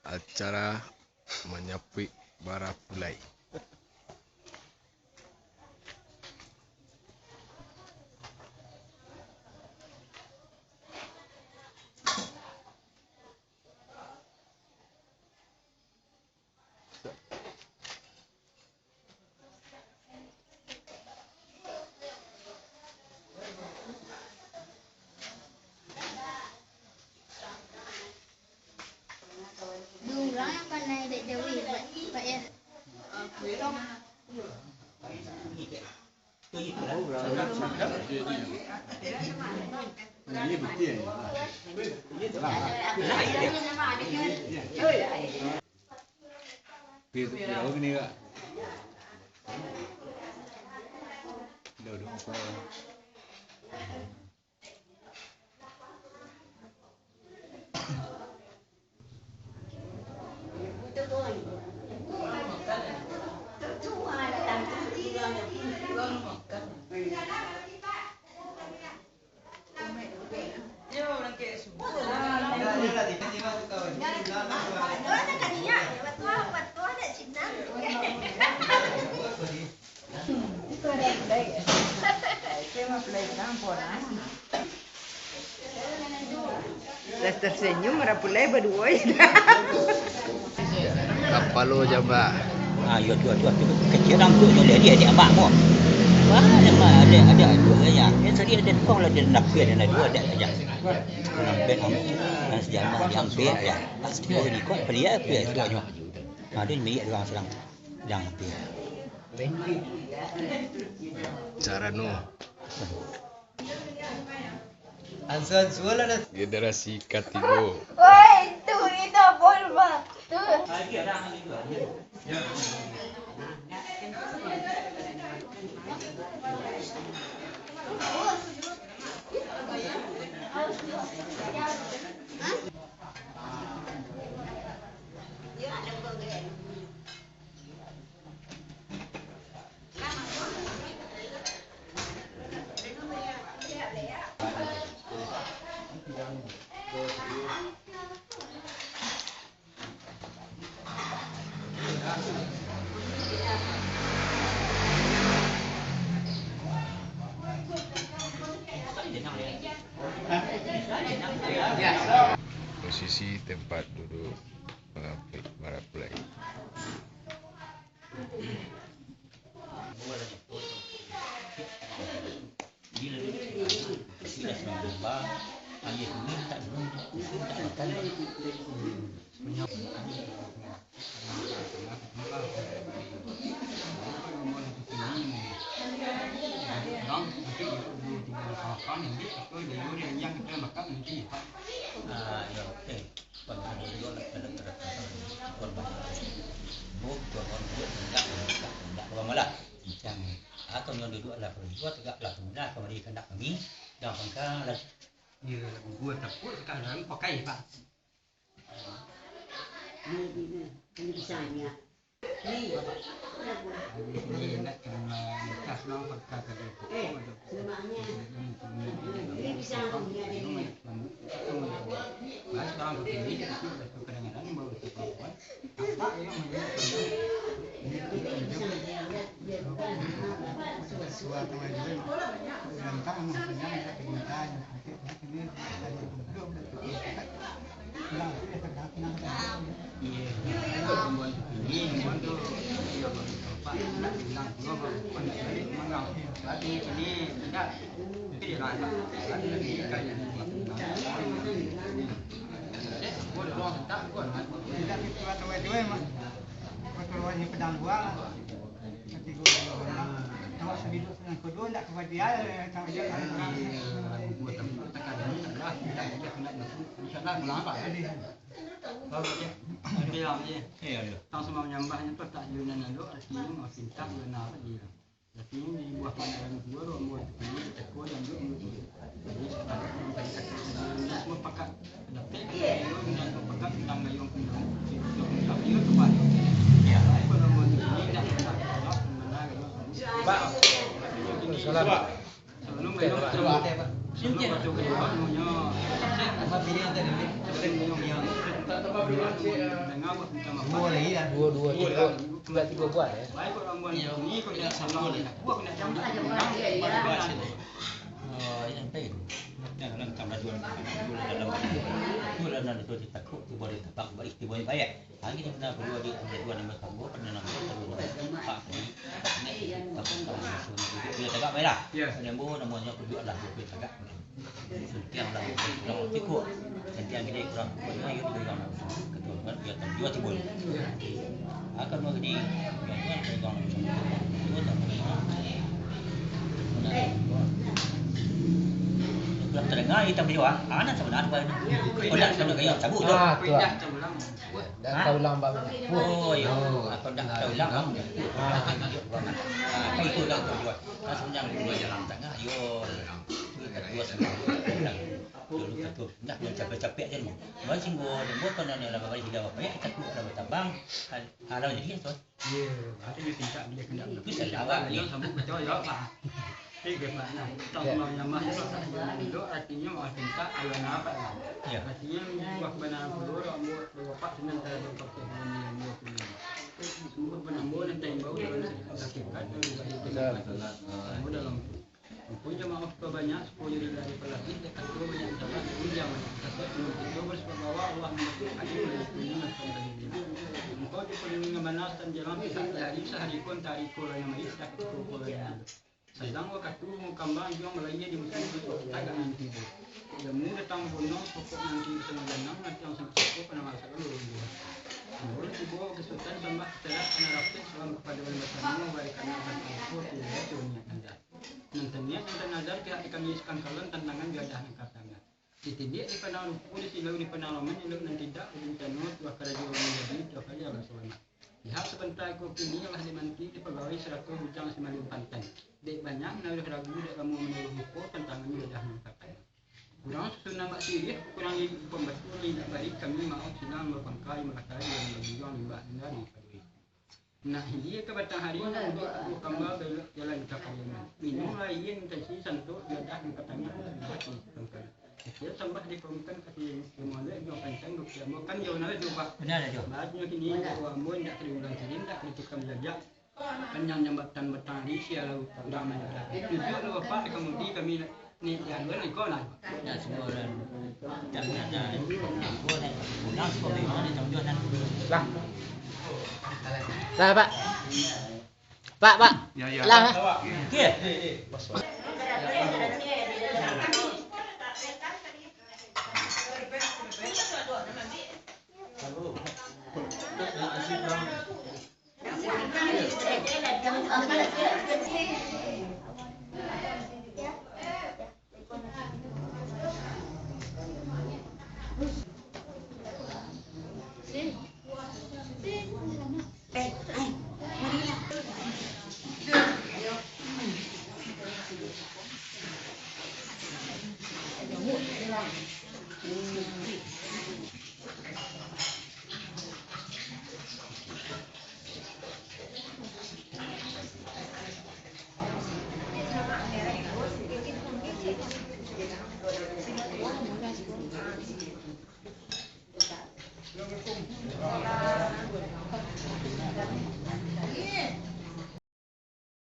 acara menyapik Barapulai. Orang yang pandai dek Jawi, Pak ya. Jauh ni kak. Duduk apa? Las tersenyum Barapulai berdua. Kapal lo jamba. Ya tu kecil orang tu dia abang mu. Wah, ada dua ya. Yang tadi ada kong lah dia nak pilih ada dua ada saja. Nampak dan sejarah yang pilih ya. Pasti ni kong pilih semuanya. Ada ni orang sedang pilih. Cara no. Ansan suara dah. Generasi ketiga. Woi, itu bolba. Tu. Posisi tempat duduk menyapik Barapulai. Atau yang duduk lah berdua tegaklah kemudian kembali hendak kami dan pangkal dia gua takut sekarang pakai pak. Ini bisanya. Ini nak kena kas long pakai kerja. Semuanya. Ini bisa punya ini. Mas sekarang begini itu kadang-kadang baru terpakai. Apa yang suatu aja. Rantang maksudnya kita kemudian ini belum pedang buang kalau segitu senang kedua nak kepada dia sama dia buat tekan ini adalah tidak kena insyaallah pulang pak tadi bagus ya bilang je tang semua menyambahnya tu tak junan lalu artinya mau pintar guna apa dia tapi di buah pandangan dua orang buat ini tekor dan dua jadi sekarang semua pakat dapat dengan pakat tentang gayung kendang tapi itu tu pak ya kalau mau ini dah tak benar Pak. Salam. Sebelum gayung Sebelum waktu kedua namanya apa pilih yang tadi sebelum yang dengar macam apa Dua tiga buat ya. baik orang buat ini kau tidak sama buat kena campur yang penting yang orang tambah jual dalam itu ditakut boleh tapak balik boleh bayar hari ini benar berdua di dua nama kamu pernah nama kedua pak ini dia tegak bayar yang bu namanya kedua lah dia tegak setiap lah orang cukup setiap gede kurang banyak ayo dipegang ketua kan dia jual timbul akan begini yang pegang dua tambah belum terdengar kita beli wah anak sebenarnya apa ini oh dah sudah kayak cabut tu pindah cemulang Dah tahu lambat. oh ya aku dah tahu lah kamu itu dah tahu juga kan sebenarnya dua jalan tengah yo kita dua sebenarnya dulu satu dah yang capek-capek je ni baru singgo dan buat kan ni lah bagi dia apa ya takut ada tabang ada jadi tu ya ada dia tidak dia kena bisa lawak dia sambut percaya pak bagaimana contoh yang masih itu artinya orang cinta ayam apa ya artinya buat benar dulu rambut bapak senang saya berpakai dengan dia punya semua penambah dan tembau dalam hakikat semua dalam punya maaf kebanyak sepuluh dari pelatih dekat dua banyak jalan punya banyak itu bersebabwa Allah mengatur dari punya engkau dipenuhi manas dan jalan pihak dari sehari pun tarikul yang manis tak kepul sedang waktu kambang yang melayani di musim itu agak nanti bu yang mu datang bunuh pokok nanti senang nanti yang cukup pada masa lalu boleh dibawa ke sultan sembah setelah menarapkan salam kepada wali memberikan akan aku tidak punya anda nantinya tentang nazar pihak kami sekangkalan tantangan biadah katanya ditidik di penal polisi lalu di penalaman yang nanti tidak berencanut bakal jual menjadi coba ya selama pihak sebentar kopi ini lah dimanti di pegawai seratus bujang Semalin Pantai dek banyak naruh ragu dek kamu menurut hukum tantangan biadah katanya kurang susunan mak sirih kurang pembetul tidak baik kami mau sedang berpangkai melakai yang berjuang limbah dari pegawai nah dia ke batang hari untuk kambal jalan ke kalian minum lain tensi santuk biadah katanya hati tengkal dia sembah dikomkan kasih semula jo pancang duk ya makan jo na jo pak benar jo bajunya kini bahwa mun tak terulang tidak ditukar jajak panjang jambatan betari sialau ramai tujuh lu pak kemudian kami ni jalan ni kau nak ya semua orang jangan ada boleh pulang sekolah mana jam dan Lah. Lah Pak. Pak. ya Lah. okey